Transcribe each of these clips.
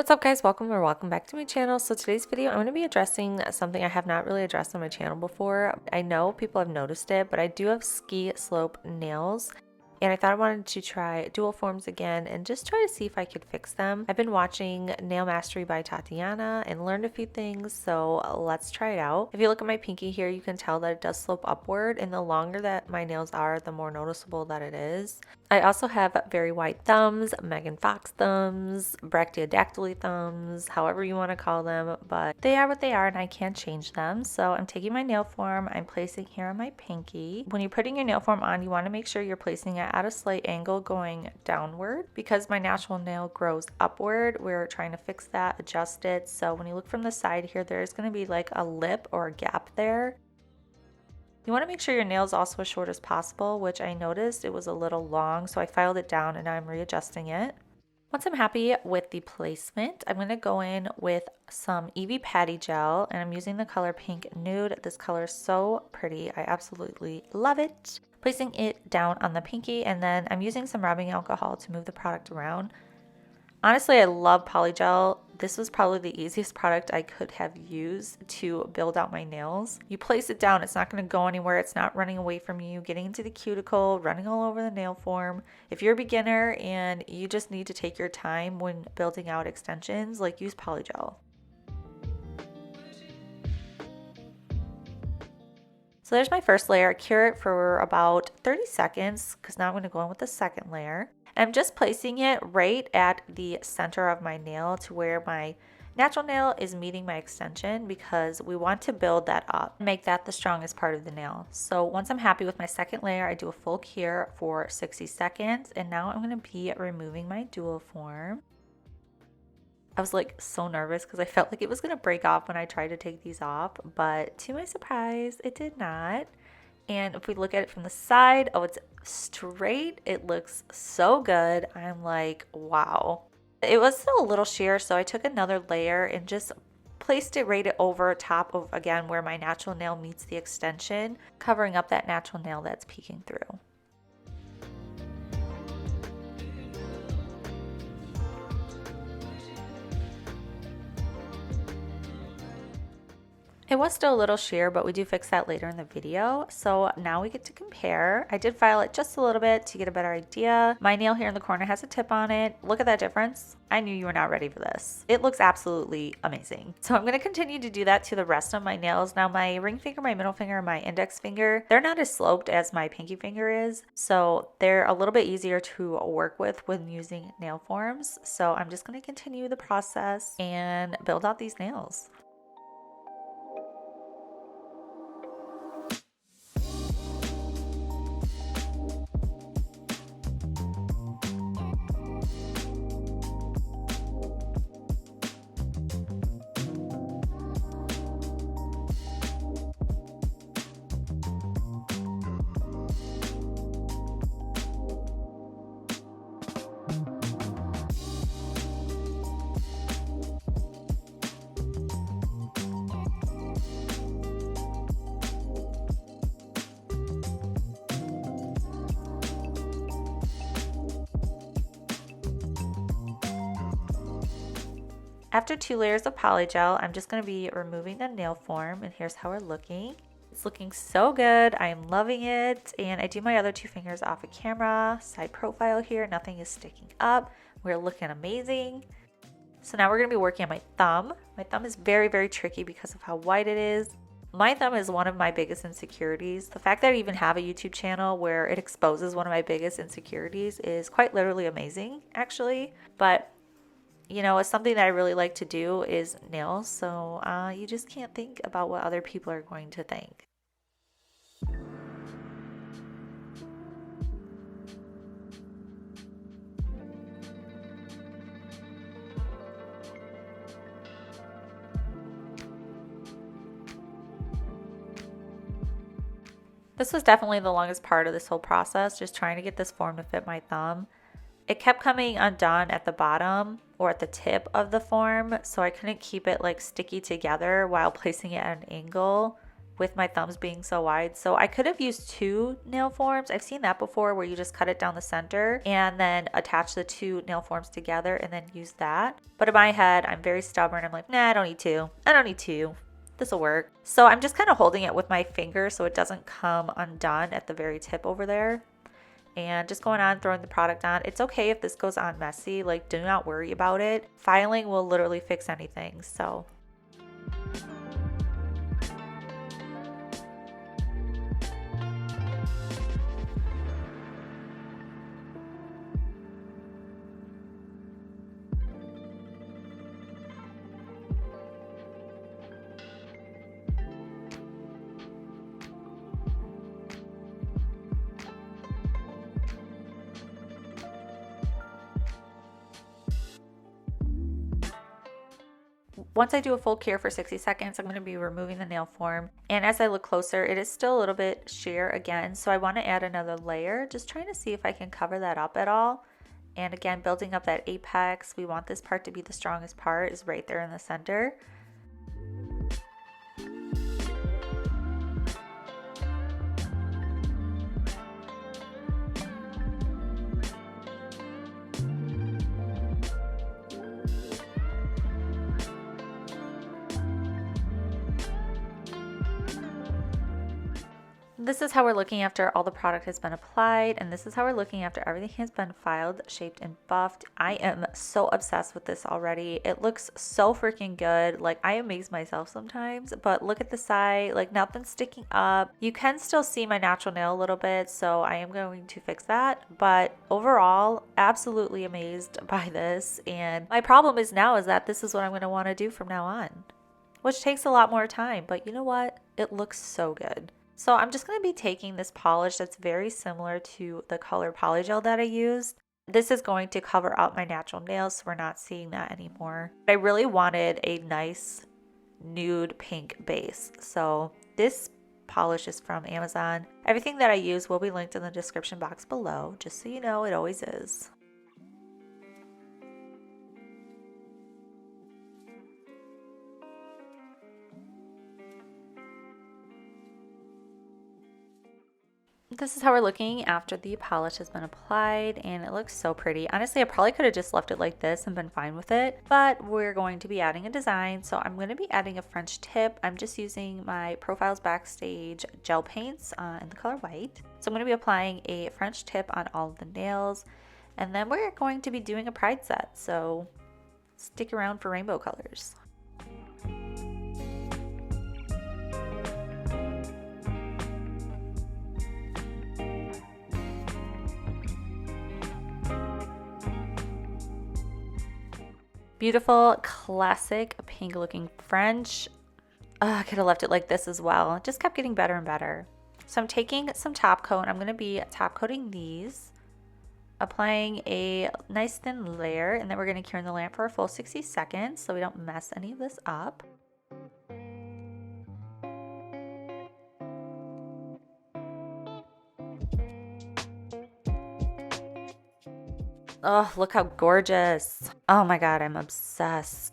What's up guys, welcome back to my channel. So today's video I'm going to be addressing something I have not really addressed on my channel before. I know people have noticed it, but I do have ski slope nails. And I thought I wanted to try dual forms again and just try to see if I could fix them. I've been watching Nail Mastery by Tatiana and learned a few things, so let's try it out. If you look at my pinky here, you can tell that it does slope upward, and the longer that my nails are, the more noticeable that it is. I also have very white thumbs, Megan Fox thumbs, brachydactyly thumbs, however you want to call them, but they are what they are and I can't change them. So I'm taking my nail form, I'm placing here on my pinky. When you're putting your nail form on, you want to make sure you're placing it at a slight angle going downward. Because my natural nail grows upward, we're trying to fix that, adjust it. So when you look from the side here, there's going to be like a lip or a gap there. You want to make sure your nail is also as short as possible, which I noticed it was a little long, so I filed it down and now I'm readjusting it. Once I'm happy with the placement, I'm going to go in with some Ameili Patty Gel, and I'm using the color Pink Nude. This color is so pretty. I absolutely love it. Placing it down on the pinky, and then I'm using some rubbing alcohol to move the product around. Honestly, I love Polygel. This was probably the easiest product I could have used to build out my nails. You place it down, it's not going to go anywhere. It's not running away from you, getting into the cuticle, running all over the nail form. If you're a beginner and you just need to take your time when building out extensions, like use Polygel. So there's my first layer. I cure it for about 30 seconds because now I'm going to go in with the second layer. I'm just placing it right at the center of my nail to where my natural nail is meeting my extension, because we want to build that up, make that the strongest part of the nail. So once I'm happy with my second layer, I do a full cure for 60 seconds, and now I'm going to be removing my dual form. I was like so nervous because I felt like it was going to break off when I tried to take these off, but to my surprise, it did not. And if we look at it from the side, oh, it's straight. It looks so good. I'm like, wow. It was still a little sheer, so I took another layer and just placed it right over top of, again, where my natural nail meets the extension, covering up that natural nail that's peeking through. It was still a little sheer, but we do fix that later in the video. So now we get to compare. I did file it just a little bit to get a better idea. My nail here in the corner has a tip on it. Look at that difference. I knew you were not ready for this. It looks absolutely amazing. So I'm going to continue to do that to the rest of my nails. Now my ring finger, my middle finger, and my index finger, they're not as sloped as my pinky finger is. So they're a little bit easier to work with when using nail forms. So I'm just going to continue the process and build out these nails. After 2 layers of Polygel, I'm just going to be removing the nail form, and here's how we're looking. It's looking so good. I am loving it. And I do my other 2 fingers off of camera. Side profile here. Nothing is sticking up. We're looking amazing. So now we're going to be working on my thumb. My thumb is very, very tricky because of how white it is. My thumb is one of my biggest insecurities. The fact that I even have a YouTube channel where it exposes one of my biggest insecurities is quite literally amazing, actually. But you know, it's something that I really like to do is nails, so you just can't think about what other people are going to think. This was definitely the longest part of this whole process, just trying to get this form to fit my thumb. It kept coming undone at the bottom or at the tip of the form, so I couldn't keep it like sticky together while placing it at an angle with my thumbs being so wide. So I could have used two nail forms. I've seen that before where you just cut it down the center and then attach the two nail forms together and then use that. But in my head, I'm very stubborn. I'm like, nah, I don't need two. I don't need two. This will work. So I'm just kind of holding it with my finger so it doesn't come undone at the very tip over there. And just going on, throwing the product on. It's okay if this goes on messy. Like, do not worry about it. Filing will literally fix anything. So once I do a full cure for 60 seconds, I'm going to be removing the nail form. And as I look closer, it is still a little bit sheer again. So I want to add another layer, just trying to see if I can cover that up at all. And again, building up that apex. We want this part to be the strongest part, is right there in the center. This is how we're looking after all the product has been applied, and this is how we're looking after everything has been filed, shaped, and buffed. I am so obsessed with this already. It looks so freaking good. Like, I amaze myself sometimes, but look at the side, like nothing's sticking up. You can still see my natural nail a little bit, so I am going to fix that. But overall, absolutely amazed by this. And my problem is that this is what I'm going to want to do from now on, which takes a lot more time. But you know what? It looks so good. So I'm just going to be taking this polish that's very similar to the color Polygel that I used. This is going to cover up my natural nails, so we're not seeing that anymore. I really wanted a nice nude pink base. So this polish is from Amazon. Everything that I use will be linked in the description box below, just so you know, it always is. This is how we're looking after the polish has been applied, and it looks so pretty. Honestly, I probably could have just left it like this and been fine with it, but we're going to be adding a design. So I'm going to be adding a French tip. I'm just using my Profiles Backstage gel paints in the color white. So I'm going to be applying a French tip on all of the nails, and then we're going to be doing a pride set. So stick around for rainbow colors. Beautiful, classic, pink looking French. I could have left it like this as well. It just kept getting better and better. So I'm taking some top coat. I'm going to be top coating these, applying a nice thin layer, and then we're going to cure in the lamp for a full 60 seconds so we don't mess any of this up. Oh, look how gorgeous. Oh my God, I'm obsessed.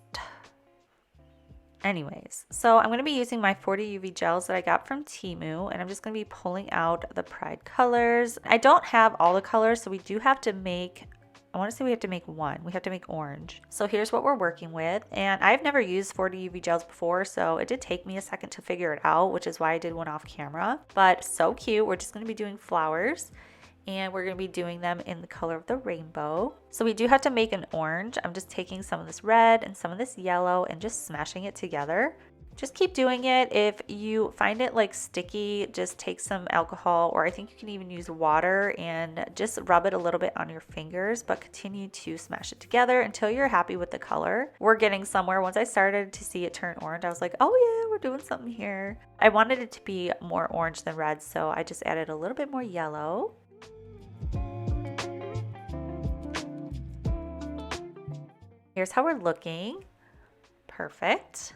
Anyways, so I'm going to be using my 40 UV gels that I got from Temu, and I'm just going to be pulling out the Pride colors. I don't have all the colors, so we do have to make, I want to say we have to make one. We have to make orange. So here's what we're working with, and I've never used 40 UV gels before, so it did take me a second to figure it out, which is why I did one off camera, but so cute. We're just going to be doing flowers, and we're going to be doing them in the color of the rainbow. So we do have to make an orange. I'm just taking some of this red and some of this yellow and just smashing it together. Just keep doing it. If you find it like sticky, just take some alcohol, or I think you can even use water, and just rub it a little bit on your fingers, but continue to smash it together until you're happy with the color. We're getting somewhere. Once I started to see it turn orange, I was like, oh yeah, we're doing something here. I wanted it to be more orange than red, so I just added a little bit more yellow. Here's how we're looking. Perfect.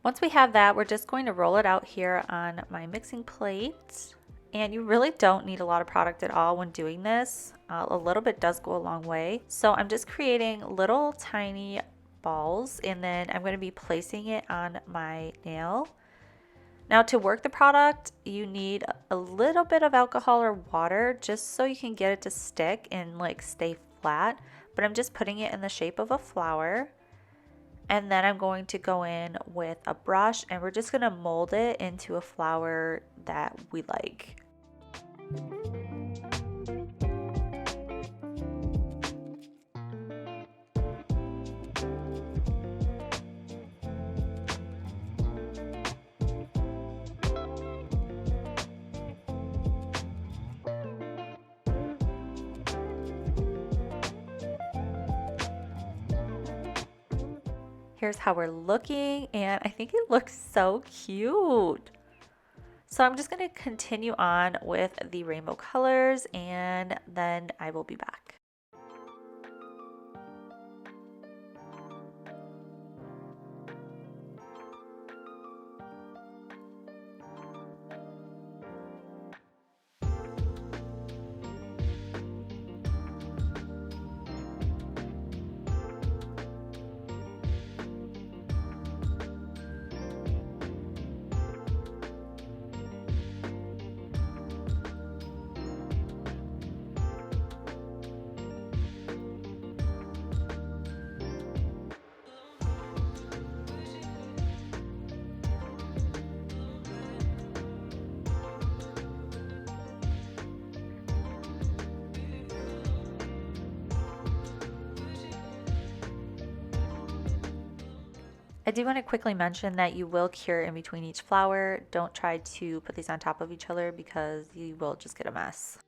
Once we have that, we're just going to roll it out here on my mixing plate. And you really don't need a lot of product at all when doing this. A little bit does go a long way. So I'm just creating little tiny balls, and then I'm going to be placing it on my nail. Now to work the product, you need a little bit of alcohol or water just so you can get it to stick and like stay flat, but I'm just putting it in the shape of a flower. And then I'm going to go in with a brush and we're just going to mold it into a flower that we like. Here's how we're looking, and I think it looks so cute. So I'm just going to continue on with the rainbow colors, and then I will be back. I do want to quickly mention that you will cure in between each flower. Don't try to put these on top of each other because you will just get a mess.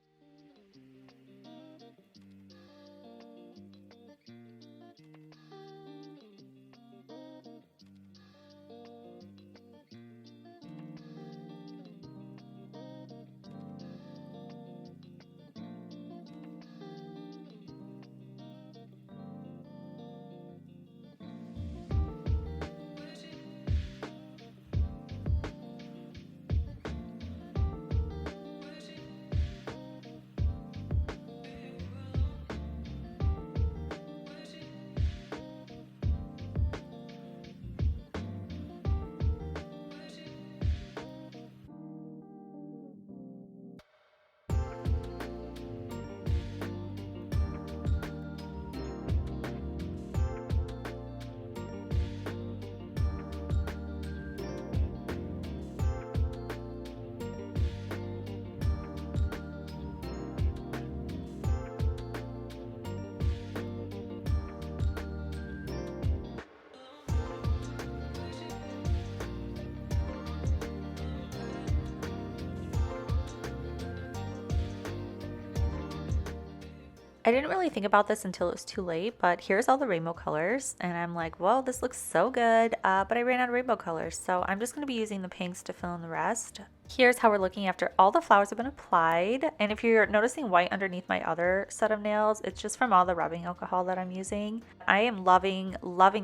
I didn't really think about this until it was too late, but here's all the rainbow colors, and I'm like, well, this looks so good, but I ran out of rainbow colors, so I'm just going to be using the pinks to fill in the rest. Here's how we're looking after all the flowers have been applied, and if you're noticing white underneath my other set of nails, it's just from all the rubbing alcohol that I'm using. I am loving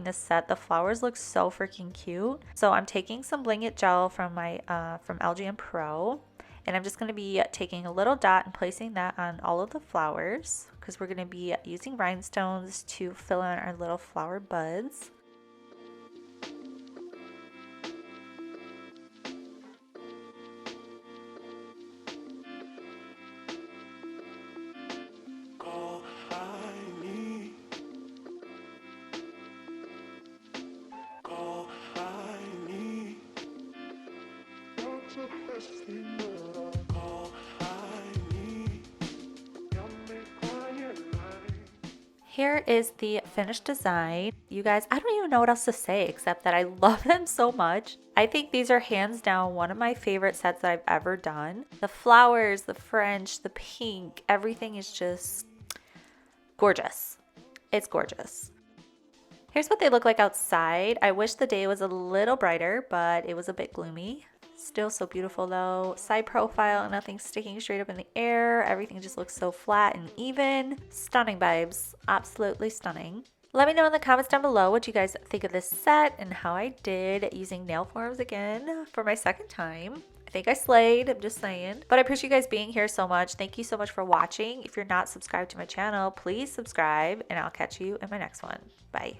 this set. The flowers look so freaking cute. So I'm taking some Bling gel from my from LGN Pro, and I'm just going to be taking a little dot and placing that on all of the flowers because we're going to be using rhinestones to fill in our little flower buds. Here is the finished design. You guys, I don't even know what else to say except that I love them so much. I think these are hands down one of my favorite sets that I've ever done. The flowers, the French, the pink, everything is just gorgeous. It's gorgeous. Here's what they look like outside. I wish the day was a little brighter, but it was a bit gloomy. Still so beautiful though. Side profile, nothing sticking straight up in the air. Everything just looks so flat and even. Stunning vibes. Absolutely stunning. Let me know in the comments down below what you guys think of this set and how I did using nail forms again for my second time. I think I slayed, I'm just saying. But I appreciate you guys being here so much. Thank you so much for watching. If you're not subscribed to my channel, please subscribe and I'll catch you in my next one. Bye.